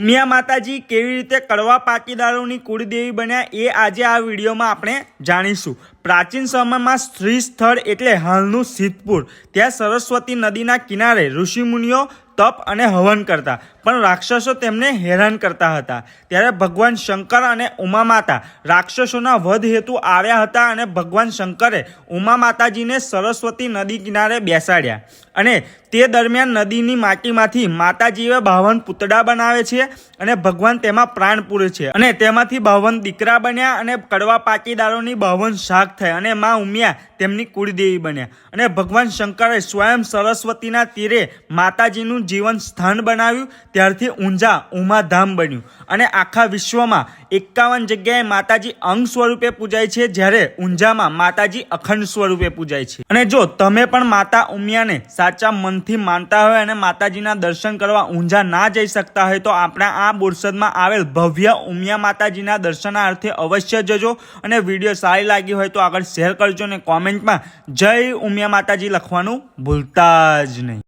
ઉમિયા માતાજી કેવી રીતે કડવા પાટીદારોની કુળદેવી બન્યા એ આજે આ વિડીયોમાં આપણે જાણીશું। પ્રાચીન સમયમાં સ્ત્રી સ્થળ એટલે હાલનું સિદ્ધપુર, ત્યાં સરસ્વતી નદીના કિનારે ઋષિમુનિઓ તપ અને હવન કરતા, પણ રાક્ષસો તેમને હેરાન કરતા હતા। ત્યારે ભગવાન શંકર અને ઉમા માતા રાક્ષસોના વધ હેતુ આવ્યા હતા અને ભગવાન શંકરે ઉમા માતાજીને સરસ્વતી નદી કિનારે બેસાડ્યા અને તે દરમિયાન નદીની માટીમાંથી માતાજીએ 52 પૂતળા બનાવે છે અને ભગવાન તેમાં પ્રાણ પૂરે છે અને તેમાંથી 52 દીકરા બન્યા અને કડવા પાટીદારોની 52 શાખ થઈ અને માં ઉમિયા તેમની કુળદેવી બન્યા અને ભગવાન શંકરે સ્વયં સરસ્વતીના તીરે માતાજીનું જીવન સ્થાન બનાવ્યું। ત્યારથી ઊંઝા ઉમાધામ બન્યું અને આખા વિશ્વમાં 51 જગ્યાએ માતાજી અંગ સ્વરૂપે પૂજાય છે, જ્યારે ઊંઝામાં માતાજી અખંડ સ્વરૂપે પૂજાય છે। અને જો તમે પણ માતા ઉમિયાને સાચા મનથી માનતા હોય અને માતાજીના દર્શન કરવા ઊંઝા ના જઈ શકતા હોય તો આપણા આ બોરસદમાં આવેલ ભવ્ય ઉમિયા માતાજીના દર્શનાર્થે અવશ્ય જજો અને વિડીયો સારી લાગી હોય તો આગળ શેર કરજો અને કોમેન્ટમાં જય ઉમિયા માતાજી લખવાનું ભૂલતા જ નહીં।